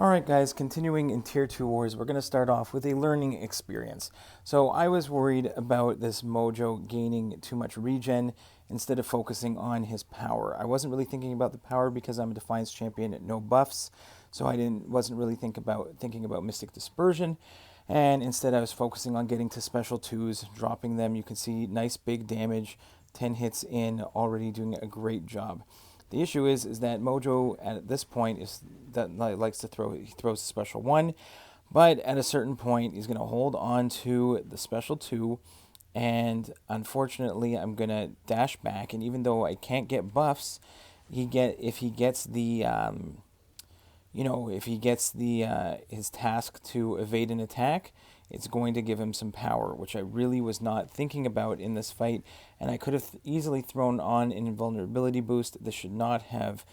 Alright guys, continuing in Tier 2 Wars, we're going to start off with a learning experience. So I was worried about this Mojo gaining too much regen instead of focusing on his power. I wasn't really thinking about the power because I'm a Defiance champion at no buffs, so I wasn't really thinking about Mystic Dispersion, and instead I was focusing on getting to special 2s, dropping them. You can see nice big damage, 10 hits in, already doing a great job. The issue is that Mojo at this point likes to throw. He throws a special 1, but at a certain point he's going to hold on to the special 2, and unfortunately I'm going to dash back. And even though I can't get buffs, if he gets the his task to evade an attack, it's going to give him some power, which I really was not thinking about in this fight, and I could have easily thrown on an invulnerability boost. This should not have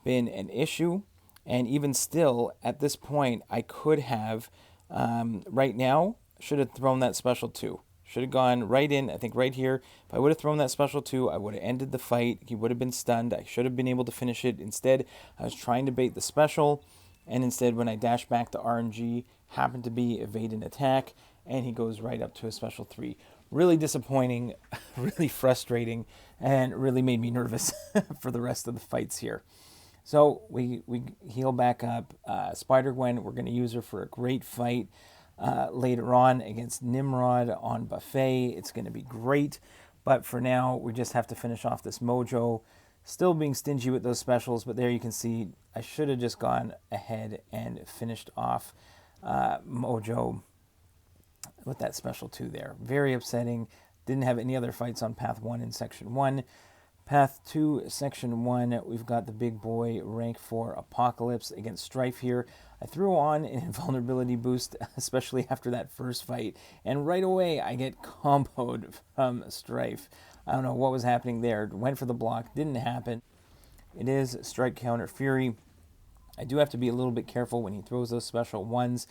been an issue, and even still, at this point, I could have, right now, should have thrown that special 2. Should have gone right in, I think right here. If I would have thrown that special 2, I would have ended the fight. He would have been stunned. I should have been able to finish it. Instead, I was trying to bait the special, and instead when I dash back to RNG, happened to be evade an attack, and he goes right up to a special 3. Really disappointing, really frustrating, and really made me nervous for the rest of the fights here. So we heal back up. Spider-Gwen, we're going to use her for a great fight later on against Nimrod on Buffet. It's going to be great, but for now we just have to finish off this Mojo. Still being stingy with those specials, but there you can see I should have just gone ahead and finished off Mojo with that special 2 there. Very upsetting. Didn't have any other fights on Path 1 in Section 1. Path 2, Section 1, we've got the big boy rank 4 Apocalypse against Strife here. I threw on an invulnerability boost, especially after that first fight, and right away I get comboed from Strife. I don't know what was happening there. Went for the block, didn't happen. It is Strike Counter Fury. I do have to be a little bit careful when he throws those special 1s.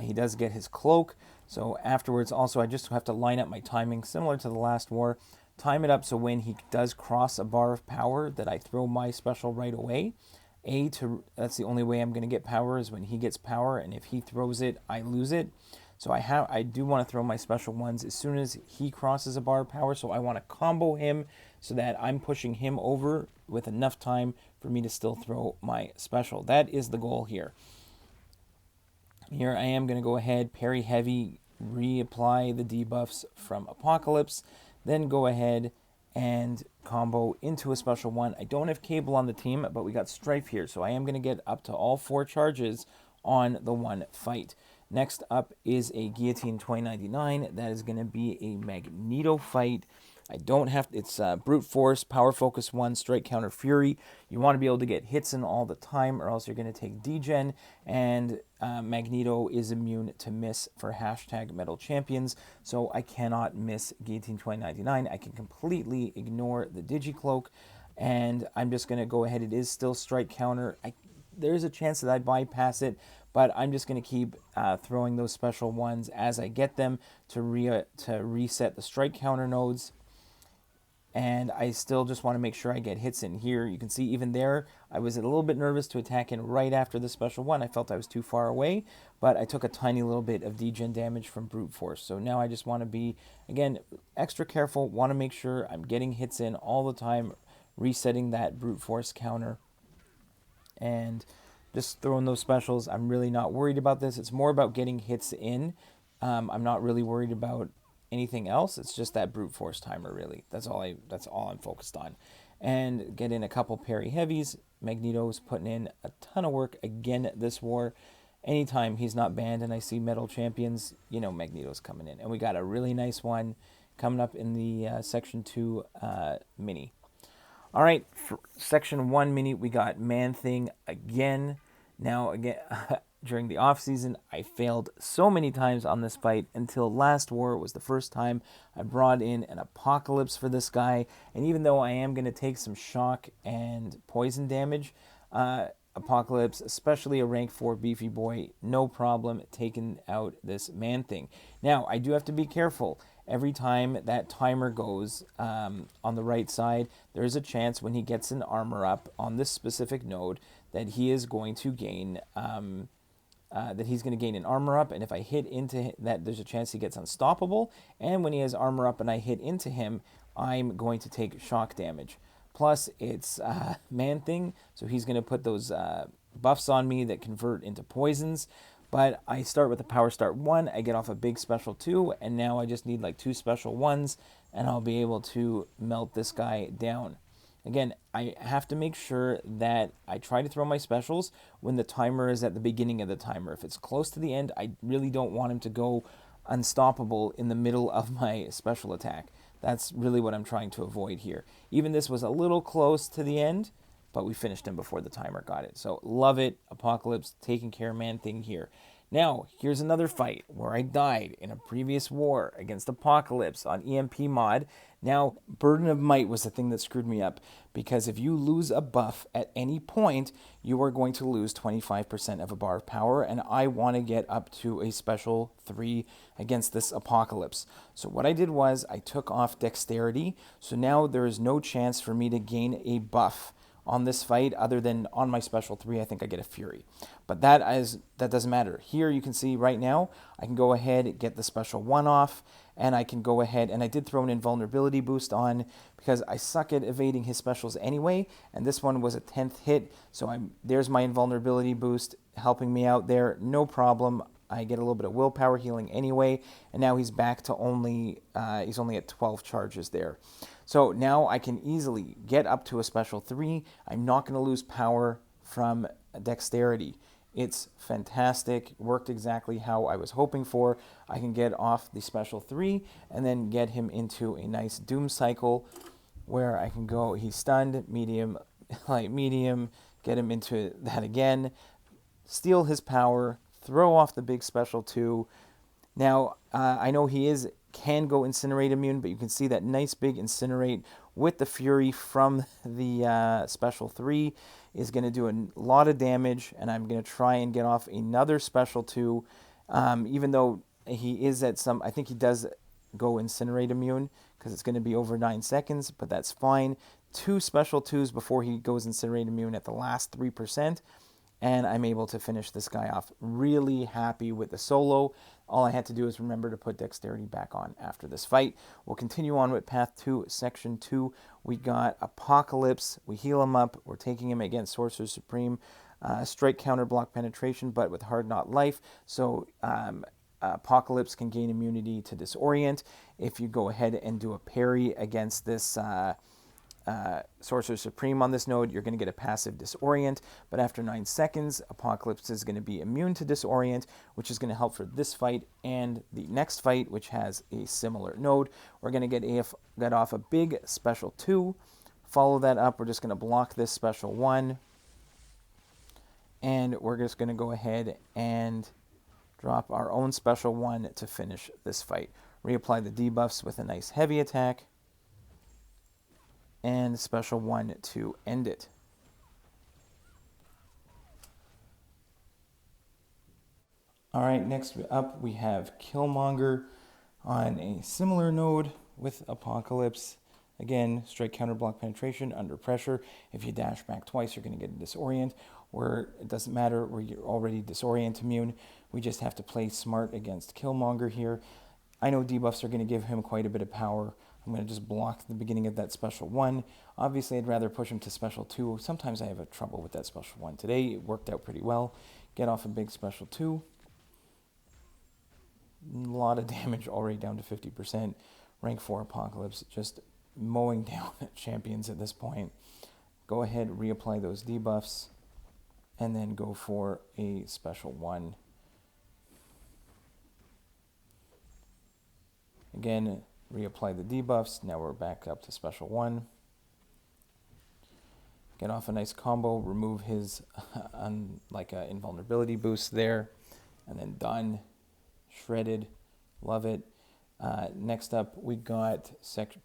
He does get his cloak, so afterwards also I just have to line up my timing similar to the last war. Time it up so when he does cross a bar of power that I throw my special right away. That's the only way I'm going to get power is when he gets power, and if he throws it, I lose it. So I do want to throw my special 1s as soon as he crosses a bar of power, so I want to combo him so that I'm pushing him over with enough time for me to still throw my special. That is the goal here. Here I am going to go ahead, parry heavy, reapply the debuffs from Apocalypse, then go ahead and combo into a special 1. I don't have Cable on the team, but we got Strife here, so I am going to get up to all 4 charges on the one fight. Next up is a Guillotine 2099. That is going to be a Magneto fight. I don't have, it's Brute Force, Power Focus 1, Strike Counter Fury. You want to be able to get hits in all the time, or else you're going to take degen, and Magneto is immune to miss for #Metal Champions, so I cannot miss Guillotine 2099. I can completely ignore the Digicloak, and I'm just going to go ahead. It is still Strike Counter. There's a chance that I bypass it, but I'm just going to keep throwing those special 1s as I get them to reset the Strike Counter nodes. And I still just want to make sure I get hits in here. You can see even there, I was a little bit nervous to attack in right after the special 1. I felt I was too far away, but I took a tiny little bit of degen damage from Brute Force. So now I just want to be, again, extra careful, want to make sure I'm getting hits in all the time, resetting that Brute Force counter, and just throwing those specials. I'm really not worried about this. It's more about getting hits in. I'm not really worried about anything else. It's just that Brute Force timer, really. That's all I'm focused on. And get in a couple parry heavies. Magneto's putting in a ton of work again this war. Anytime he's not banned and I see Metal Champions, you know Magneto's coming in. And we got a really nice one coming up in the Section 2 mini. All right, for Section 1 mini, we got Man-Thing again. Now, again, during the off-season, I failed so many times on this fight until last war was the first time I brought in an Apocalypse for this guy. And even though I am going to take some shock and poison damage, Apocalypse, especially a rank 4 beefy boy, no problem taking out this Man-Thing. Now, I do have to be careful. Every time that timer goes on the right side, there is a chance when he gets an armor up on this specific node that he is going to gain that he's going to gain an armor up, and if I hit into that, there's a chance he gets unstoppable, and when he has armor up and I hit into him, I'm going to take shock damage. Plus, it's Man-Thing, so he's going to put those buffs on me that convert into poisons, but I start with a Power Start 1, I get off a big Special 2, and now I just need like 2 Special 1s, and I'll be able to melt this guy down. Again, I have to make sure that I try to throw my specials when the timer is at the beginning of the timer. If it's close to the end, I really don't want him to go unstoppable in the middle of my special attack. That's really what I'm trying to avoid here. Even this was a little close to the end, but we finished him before the timer got it. So love it. Apocalypse taking care of Man-Thing here. Now, here's another fight where I died in a previous war against Apocalypse on EMP mod. Now, Burden of Might was the thing that screwed me up, because if you lose a buff at any point, you are going to lose 25% of a bar of power, and I want to get up to a special 3 against this Apocalypse. So what I did was I took off Dexterity, so now there is no chance for me to gain a buff on this fight other than on my special 3. I think I get a Fury, but that doesn't matter. Here you can see right now I can go ahead and get the special 1 off, and I can go ahead, and I did throw an invulnerability boost on because I suck at evading his specials anyway, and this one was a 10th hit, so there's my invulnerability boost helping me out there, no problem. I get a little bit of willpower healing anyway, and now he's back to he's only at 12 charges there. So now I can easily get up to a special 3. I'm not going to lose power from Dexterity. It's fantastic. Worked exactly how I was hoping for. I can get off the special 3 and then get him into a nice Doom cycle where I can go, he's stunned, medium, light, medium, get him into that again, steal his power, throw off the big special 2. Now, I know he can go Incinerate immune, but you can see that nice big Incinerate with the Fury from the special 3 is going to do a lot of damage, and I'm going to try and get off another special 2, even though he is at some, I think he does go Incinerate immune because it's going to be over 9 seconds, but that's fine. 2 special 2s before he goes Incinerate immune at the last 3%. And I'm able to finish this guy off. Really happy with the solo. All I had to do is remember to put Dexterity back on after this fight. We'll continue on with Path 2, Section 2. We got Apocalypse. We heal him up. We're taking him against Sorcerer Supreme. Strike, counter, block, penetration, but with hard not life. So Apocalypse can gain immunity to Disorient. If you go ahead and do a parry against this Sorcerer Supreme on this node, you're going to get a passive Disorient, but after 9 seconds, Apocalypse is going to be immune to Disorient, which is going to help for this fight and the next fight, which has a similar node. We're going to get off a big special 2, follow that up, we're just going to block this special 1, and we're just going to go ahead and drop our own special 1 to finish this fight. Reapply the debuffs with a nice heavy attack, and special 1 to end it. Alright, next up we have Killmonger on a similar node with Apocalypse. Again, strike, counter, block, penetration, under pressure. If you dash back twice, you're going to get a Disorient, where it doesn't matter where you're already Disorient immune. We just have to play smart against Killmonger here. I know debuffs are going to give him quite a bit of power. I'm going to just block the beginning of that special 1. Obviously, I'd rather push him to special 2. Sometimes I have a trouble with that special 1. Today, it worked out pretty well. Get off a big special 2. A lot of damage already down to 50%. Rank 4 Apocalypse, just mowing down champions at this point. Go ahead, reapply those debuffs, and then go for a special 1. Again, reapply the debuffs. Now we're back up to special 1. Get off a nice combo, remove his invulnerability boost there, and then done. Shredded. Love it. Next up, we got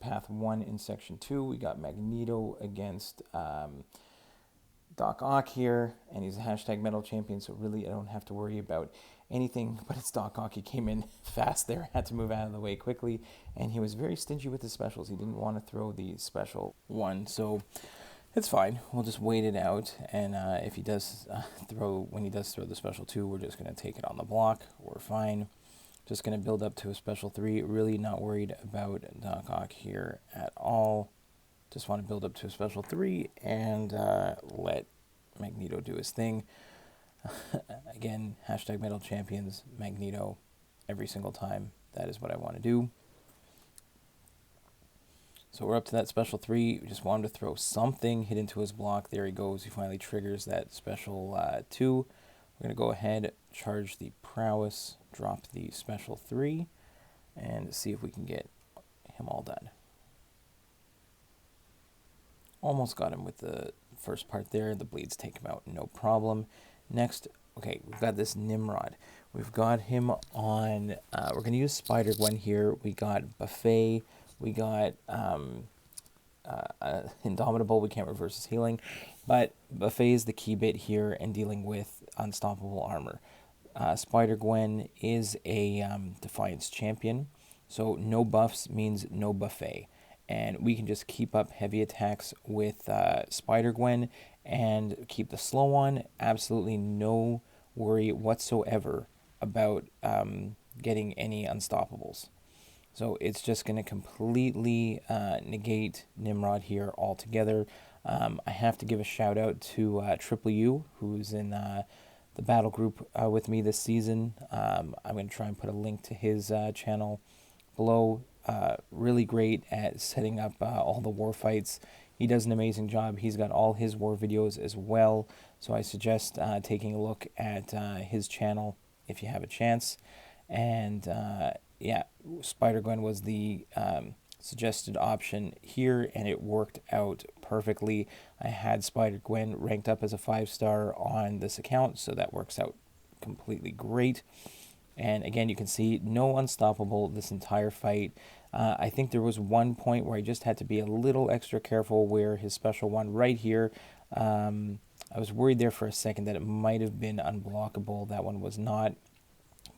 Path 1 in Section 2. We got Magneto against Doc Ock here, and he's a hashtag metal champion, so really I don't have to worry about anything, but it's Doc Ock. He came in fast there, had to move out of the way quickly, and he was very stingy with his specials. He didn't want to throw the special 1, so It's fine. We'll just wait it out, and if he does when he does throw the special 2, we're just going to take it on the block. We're fine. Just going to build up to a special 3. Really not worried about Doc Ock here at all. Just want to build up to a special 3 and let Magneto do his thing. Again, hashtag Metal Champions, Magneto, every single time. That is what I want to do. So we're up to that special 3. We just want him to throw something, hit into his block. There he goes. He finally triggers that special 2. We're going to go ahead, charge the prowess, drop the special 3, and see if we can get him all done. Almost got him with the first part there. The bleeds take him out, no problem. Next, okay, we've got this Nimrod. We've got him on, we're going to use Spider-Gwen here. We got Buffet. We got Indomitable. We can't reverse his healing. But Buffet is the key bit here in dealing with unstoppable armor. Spider-Gwen is a Defiance champion. So no buffs means no Buffet. And we can just keep up heavy attacks with Spider-Gwen and keep the slow on. Absolutely no worry whatsoever about getting any unstoppables. So it's just going to completely negate Nimrod here altogether. I have to give a shout out to Triple U, who's in the battle group with me this season. I'm going to try and put a link to his channel below. Really great at setting up all the war fights. He does an amazing job. He's got all his war videos as well. So I suggest taking a look at his channel if you have a chance. And yeah, Spider-Gwen was the suggested option here, and it worked out perfectly. I had Spider-Gwen ranked up as a 5-star on this account, so that works out completely great. And again, you can see no unstoppable this entire fight. I think there was one point where I just had to be a little extra careful where his special 1 right here, I was worried there for a second that it might have been unblockable. That one was not.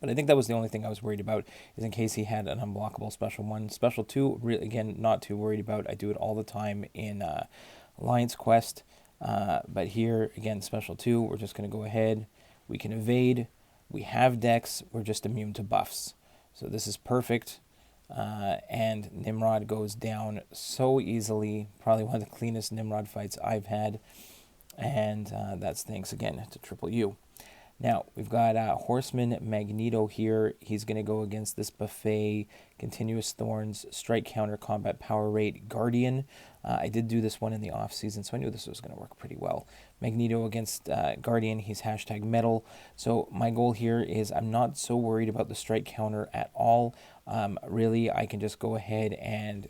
But I think that was the only thing I was worried about, is in case he had an unblockable special 1. Special 2, really, again, not too worried about. I do it all the time in Alliance Quest. But here, again, special 2, we're just going to go ahead. We can evade. We have Dex. We're just immune to buffs. So this is perfect. And Nimrod goes down so easily. Probably one of the cleanest Nimrod fights I've had. And that's thanks again to Triple U. Now, we've got Horseman Magneto here. He's going to go against this Buffet, Continuous Thorns, Strike Counter, Combat Power Rate, Guardian. I did do this one in the off-season, so I knew this was going to work pretty well. Magneto against Guardian, he's hashtag metal. So my goal here is I'm not so worried about the Strike Counter at all. Really, I can just go ahead and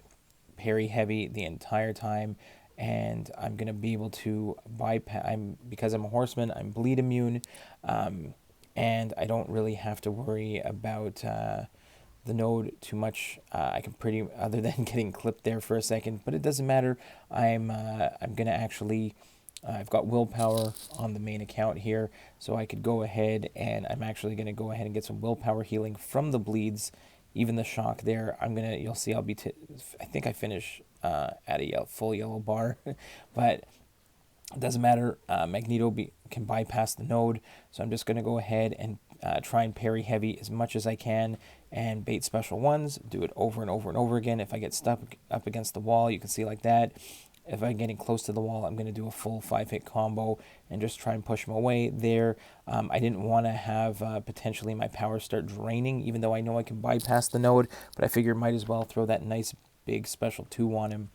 parry heavy the entire time. And I'm going to be able to bypass, because I'm a horseman, I'm bleed immune, and I don't really have to worry about the node too much. I can other than getting clipped there for a second, but it doesn't matter. I'm going to actually, I've got willpower on the main account here, so I could go ahead and I'm actually going to go ahead and get some willpower healing from the bleeds, even the shock there. You'll see I think I finish at a full yellow bar, but it doesn't matter. Magneto can bypass the node, so I'm just going to go ahead and try and parry heavy as much as I can and bait special 1s, do it over and over and over again. If I get stuck up against the wall, you can see like that. If I'm getting close to the wall, I'm going to do a full 5-hit combo and just try and push him away there. I didn't want to have potentially my power start draining, even though I know I can bypass the node, but I figured might as well throw that nice big special 2 on him.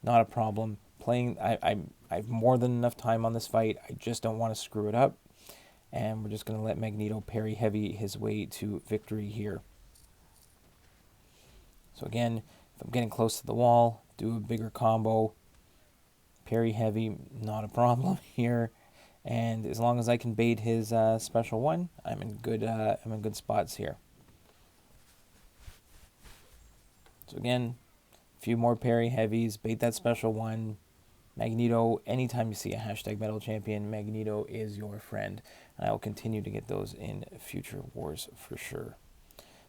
Not a problem. I have more than enough time on this fight. I just don't want to screw it up. And we're just going to let Magneto parry heavy his way to victory here. So again, if I'm getting close to the wall, do a bigger combo. Parry heavy, not a problem here. And as long as I can bait his special 1, I'm in good spots here. So again, a few more parry heavies, bait that special 1. Magneto, anytime you see a hashtag Metal Champion, Magneto is your friend. And I will continue to get those in future wars for sure.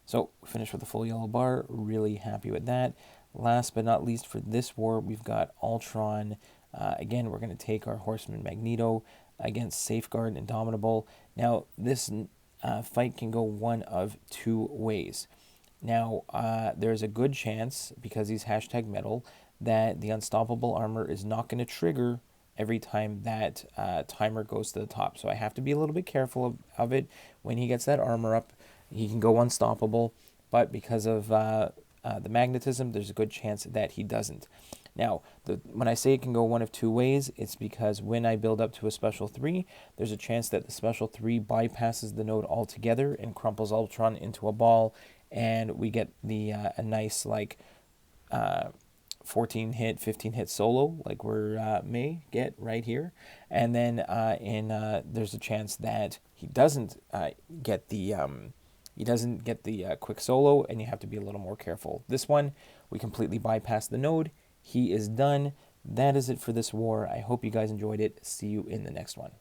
So, finished with a full yellow bar. Really happy with that. Last but not least for this war, we've got Ultron Again, we're going to take our Horseman Magneto against Safeguard Indomitable. Now, this fight can go one of two ways. Now, there's a good chance, because he's hashtag metal, that the unstoppable armor is not going to trigger every time that timer goes to the top. So I have to be a little bit careful of it. When he gets that armor up, he can go unstoppable, but because of the magnetism, there's a good chance that he doesn't. Now, when I say it can go one of two ways, it's because when I build up to a special 3, there's a chance that the special 3 bypasses the node altogether and crumples Ultron into a ball, and we get the a nice, like, 14 hit, 15 hit solo, like we may get right here. And then there's a chance that he doesn't get the quick solo, and you have to be a little more careful. This one, we completely bypass the node. He is done. That is it for this war. I hope you guys enjoyed it. See you in the next one.